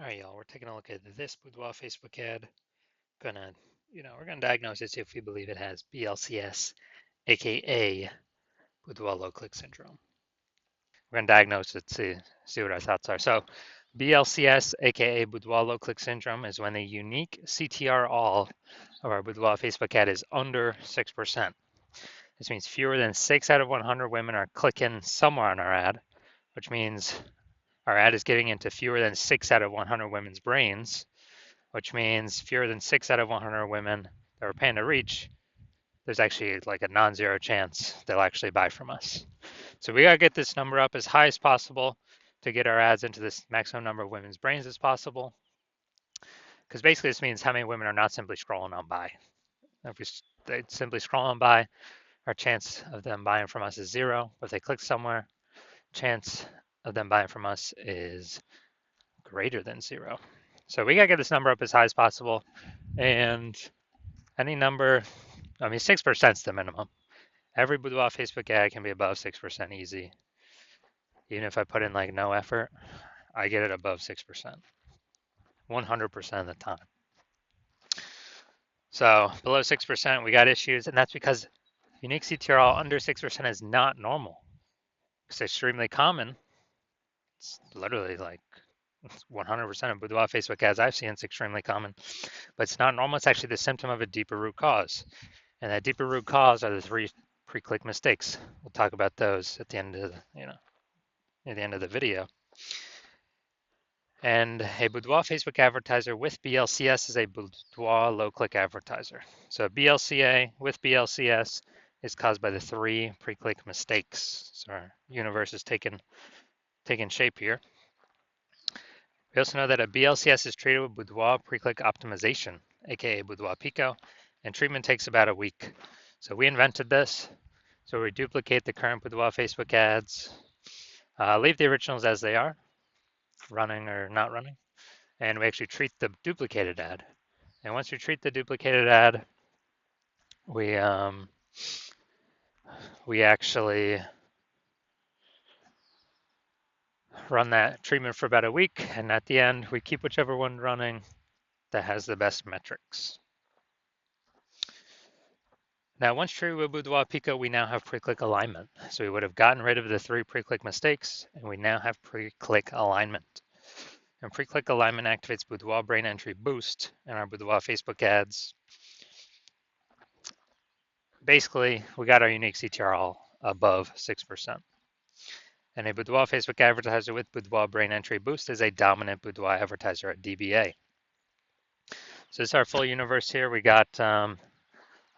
All right, y'all, we're taking a look at this Boudoir Facebook ad. We're gonna diagnose it, see if we believe it has BLCS, aka Boudoir low click syndrome. We're gonna diagnose it, see what our thoughts are. So, BLCS, aka Boudoir low click syndrome, is when the unique CTR all of our Boudoir Facebook ad is under 6%. This means fewer than 6 out of 100 women are clicking somewhere on our ad, which means our ad is getting into fewer than 6 out of 100 women's brains, which means fewer than 6 out of 100 women that we're paying to reach, there's actually like a non-zero chance they'll actually buy from us. So we got to get this number up as high as possible to get our ads into this maximum number of women's brains as possible. Because basically this means how many women are not simply scrolling on by. If they simply scroll on by, our chance of them buying from us is zero. But if they click somewhere, chance of them buying from us is greater than zero. So we got to get this number up as high as possible. And any number, 6% is the minimum. Every Boudoir Facebook ad can be above 6% easy. Even if I put in like no effort, I get it above 6%, 100% of the time. So below 6%, we got issues, and that's because unique CTRL under 6% is not normal. It's extremely common. It's literally like 100% of Boudoir Facebook ads I've seen, it's extremely common, but it's not normal. It's actually the symptom of a deeper root cause. And that deeper root cause are the 3 pre-click mistakes. We'll talk about those at the end of near the end of the video. And a Boudoir Facebook advertiser with BLCS is a Boudoir low-click advertiser. So BLCA with BLCS is caused by the 3 pre-click mistakes. So our universe is taking shape here. We also know that a BLCS is treated with Boudoir pre-click optimization, aka Boudoir Pico, and treatment takes about a week. So we invented this. So we duplicate the current Boudoir Facebook ads, leave the originals as they are, running or not running, and we actually treat the duplicated ad. And once we treat the duplicated ad, we actually run that treatment for about a week, and at the end, we keep whichever one running that has the best metrics. Now, once treated with Boudoir Pico, we now have pre-click alignment. So we would have gotten rid of the 3 pre-click mistakes, and we now have pre-click alignment. And pre-click alignment activates Boudoir brain entry boost in our Boudoir Facebook ads. Basically, we got our unique CTRL above 6%. And a Boudoir Facebook advertiser with Boudoir brain entry boost is a dominant Boudoir advertiser at DBA. So this is our full universe here. We got a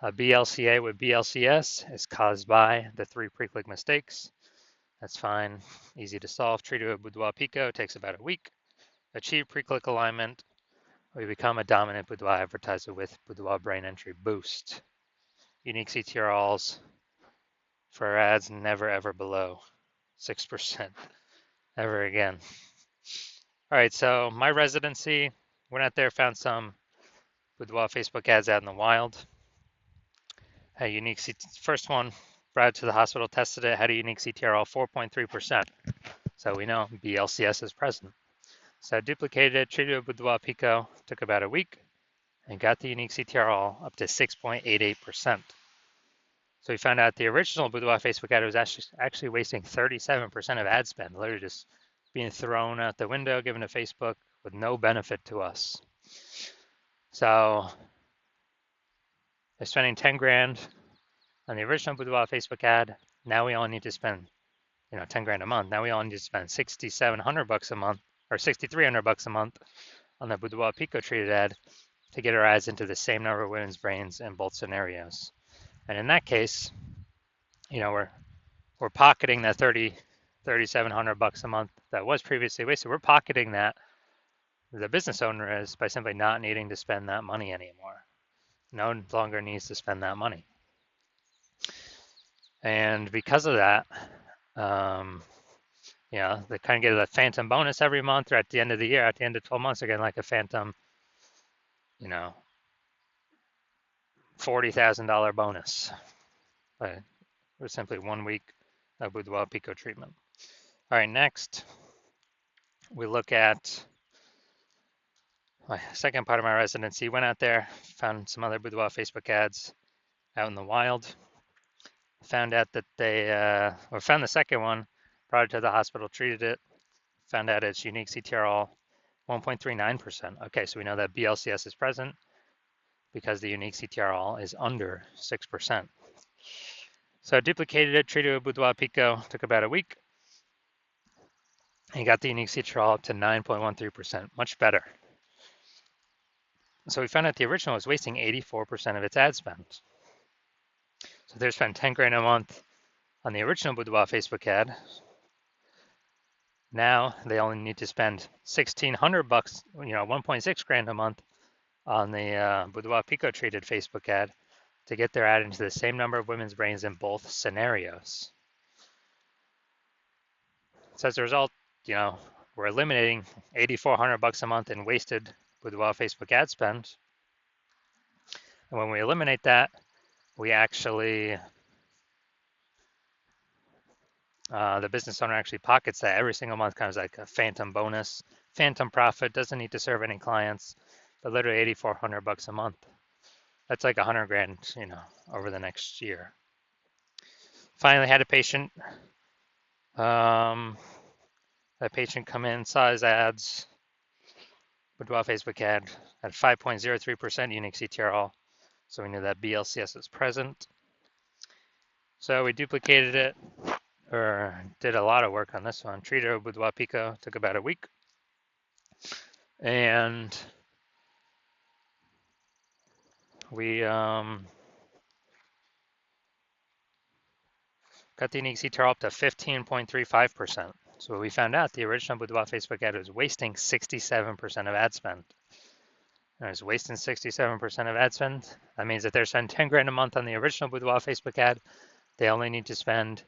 BLCA with BLCS is caused by the 3 pre-click mistakes. That's fine, easy to solve. Treated with Boudoir Pico takes about a week. Achieve pre-click alignment. We become a dominant Boudoir advertiser with Boudoir brain entry boost. Unique CTRLs for our ads never ever below 6% ever again. All right, so my residency, went out there, found some Boudoir Facebook ads out in the wild. Had a unique first one, brought it to the hospital, tested it, had a unique CTRL 4.3%. So we know BLCS is present. So I duplicated it, treated it with Boudoir Pico, took about a week, and got the unique CTRL up to 6.88%. So we found out the original Boudoir Facebook ad was actually wasting 37% of ad spend, literally just being thrown out the window, given to Facebook with no benefit to us. So they're spending 10 grand on the original Boudoir Facebook ad. Now we only need to spend, 10 grand a month. Now we only need to spend $6,700 a month or $6,300 a month on the Boudoir Pico treated ad to get our ads into the same number of women's brains in both scenarios. And in that case, we're pocketing that $3,700 a month that was previously wasted. We're pocketing that. The business owner is by simply not needing to spend that money anymore. No longer needs to spend that money. And because of that, they kind of get a phantom bonus every month, or at the end of the year, at the end of 12 months, they're getting like a phantom, $40,000 bonus. But it was simply 1 week of Boudoir Pico treatment. All right, next we look at My second part of my residency, went out there, found some other Boudoir Facebook ads out in the wild. Found out that or found the second one, brought it to the hospital, treated it, found out its unique CTRL 1.39%. Okay, so we know that BLCS is present because the unique CTRL is under 6%. So I duplicated it, treated it with Boudoir Pico, took about a week, and got the unique CTRL up to 9.13%, much better. So we found out the original was wasting 84% of its ad spend. So they're spending 10 grand a month on the original Boudoir Facebook ad. Now they only need to spend $1,600, 1.6 grand a month on the Boudoir Pico treated Facebook ad to get their ad into the same number of women's brains in both scenarios. So as a result, we're eliminating $8,400 a month in wasted Boudoir Facebook ad spend. And when we eliminate that, we actually, the business owner actually pockets that every single month, kind of like a phantom bonus, phantom profit, doesn't need to serve any clients, but literally $8,400 a month. That's like 100 grand, over the next year. Finally had a patient. That patient come in, saw his ads, Boudoir Facebook ad at 5.03% unique CTRL. So we knew that BLCS is present. So we duplicated it, or did a lot of work on this one. Treated it with Boudoir Pico, took about a week. And we got the unique CTRL up to 15.35%. So we found out the original Boudoir Facebook ad was wasting 67% of ad spend. And it's wasting 67% of ad spend. That means that they're spending 10 grand a month on the original Boudoir Facebook ad. They only need to spend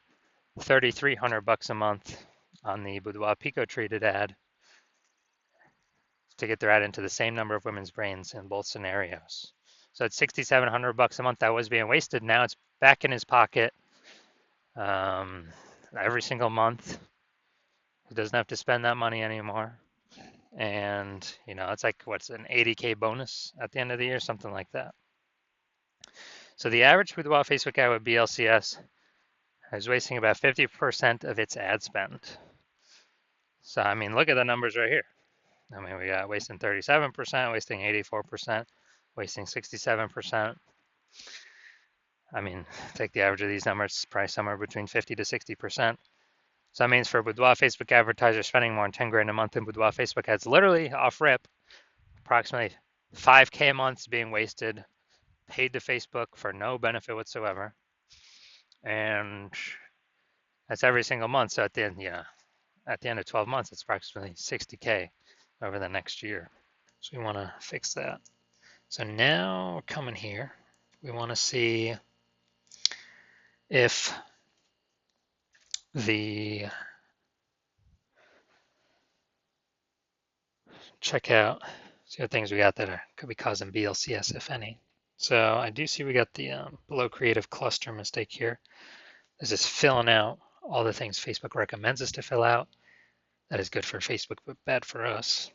$3,300 a month on the Boudoir Pico treated ad to get their ad into the same number of women's brains in both scenarios. So it's $6,700 a month that was being wasted. Now it's back in his pocket every single month. He doesn't have to spend that money anymore. And, it's like, what's an 80K bonus at the end of the year, something like that. So the average Boudoir Facebook ad with BLCS is wasting about 50% of its ad spend. So, look at the numbers right here. We got wasting 37%, wasting 84%, wasting 67%. Take the average of these numbers, probably somewhere between 50 to 60%. So that means for Boudoir Facebook advertisers spending more than 10 grand a month in Boudoir Facebook ads, literally off rip, approximately 5K a month is being wasted, paid to Facebook for no benefit whatsoever. And that's every single month. So at the end of 12 months, it's approximately 60K over the next year. So we want to fix that. So now we're coming here. We want to see if check out, see what things we got that could be causing BLCS, if any. So I do see we got the below creative cluster mistake here. This is filling out all the things Facebook recommends us to fill out. That is good for Facebook, but bad for us.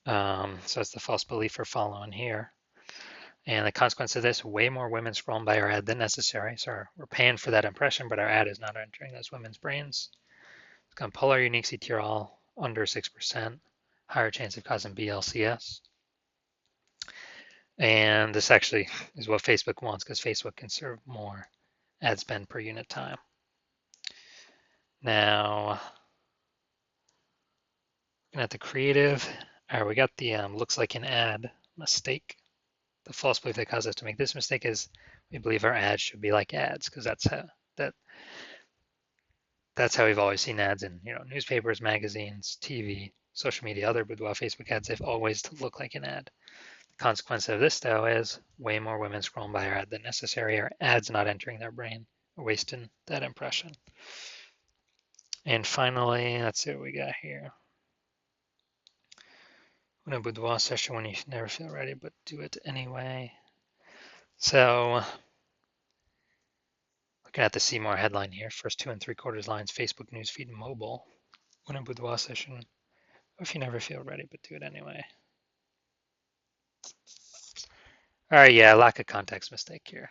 So it's the false belief we're following here. And the consequence of this, way more women scrolling by our ad than necessary. So we're paying for that impression, but our ad is not entering those women's brains. It's going to pull our unique CTRL under 6%, higher chance of causing BLCS. And this actually is what Facebook wants because Facebook can serve more ad spend per unit time. Now, looking at the creative, all right, we got the looks like an ad mistake. The false belief that caused us to make this mistake is we believe our ads should be like ads because that's how we've always seen ads in newspapers, magazines, TV, social media, other Boudoir Facebook ads. They've always looked like an ad. The consequence of this though is way more women scrolling by our ad than necessary. Our ads not entering their brain, wasting that impression. And finally, let's see what we got here. In a Boudoir session when you never feel ready, but do it anyway. So, looking at the See More headline here, first 2 3/4 lines, Facebook newsfeed mobile. When a Boudoir session, or if you never feel ready, but do it anyway. All right, yeah, lack of context mistake here.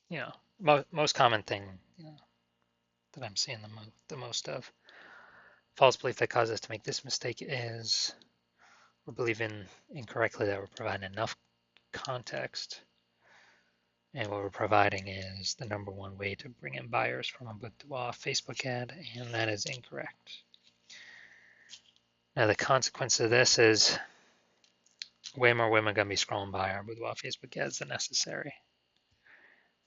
You know, most common thing, that I'm seeing the most of. False belief that causes us to make this mistake is we're believing incorrectly that we're providing enough context. And what we're providing is the number one way to bring in buyers from a Boudoir Facebook ad, and that is incorrect. Now, the consequence of this is way more women are going to be scrolling by our Boudoir Facebook ads than necessary.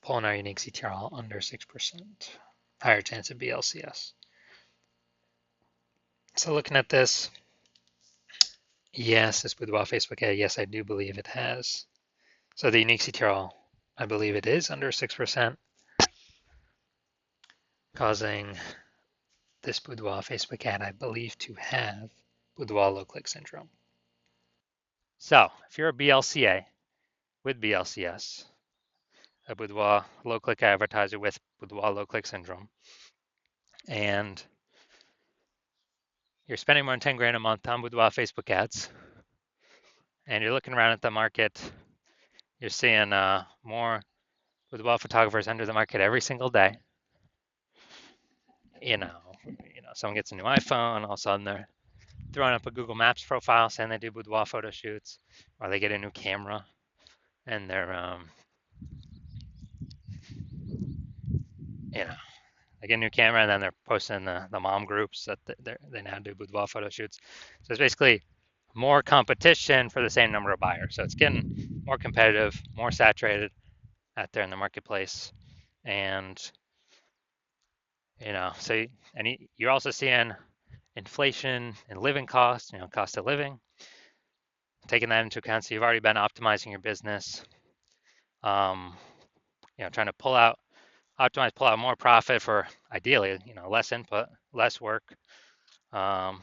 Pulling our unique CTR under 6%. Higher chance of BLCS. So looking at this, yes, this Boudoir Facebook ad, yes, I do believe it has. So the unique CTR, I believe it is under 6%, causing this Boudoir Facebook ad, I believe, to have Boudoir low click syndrome. So if you're a BLCA with BLCS, a Boudoir low click advertiser with Boudoir low click syndrome, and you're spending more than 10 grand a month on Boudoir Facebook ads, and you're looking around at the market, you're seeing more Boudoir photographers enter the market every single day. You know, someone gets a new iPhone, all of a sudden they're throwing up a Google Maps profile saying they do boudoir photo shoots, or they get a new camera and they're, you know, they get a new camera and then they're posting the mom groups that they now do boudoir photo shoots. So it's basically more competition for the same number of buyers. So it's getting more competitive, more saturated out there in the marketplace. And, so, and you're also seeing inflation and living costs, cost of living, taking that into account. So you've already been optimizing your business, trying to pull out more profit for ideally, less input, less work, try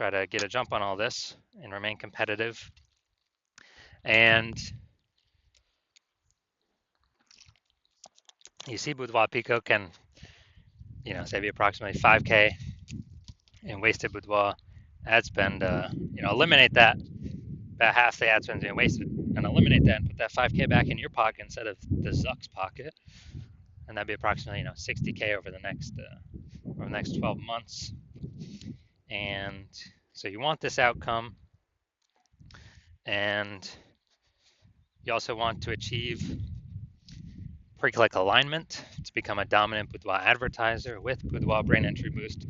to get a jump on all this and remain competitive. And you see Boudoir Pico can, save you approximately 5K in wasted Boudoir ad spend, eliminate that, about half the ad spend being wasted, and eliminate that and put that 5K back in your pocket instead of the Zuck's pocket. And that'd be approximately, 60K over the next 12 months. And so you want this outcome, and you also want to achieve pre-click alignment to become a dominant Boudoir advertiser with Boudoir Brain Entry Boost,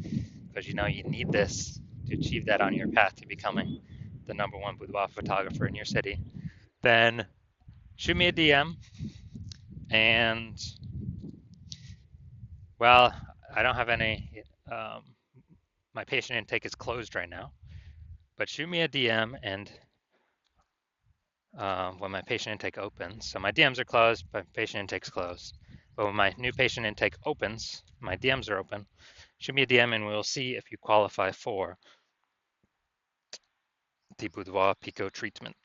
because you need this to achieve that on your path to becoming the number one boudoir photographer in your city. Then shoot me a DM, and well, I don't have any, my patient intake is closed right now, but shoot me a DM, and when my patient intake opens, so my DMs are closed, but patient intake's closed. But when my new patient intake opens, my DMs are open. Shoot me a DM and we'll see if you qualify for the Boudoir Pico treatment.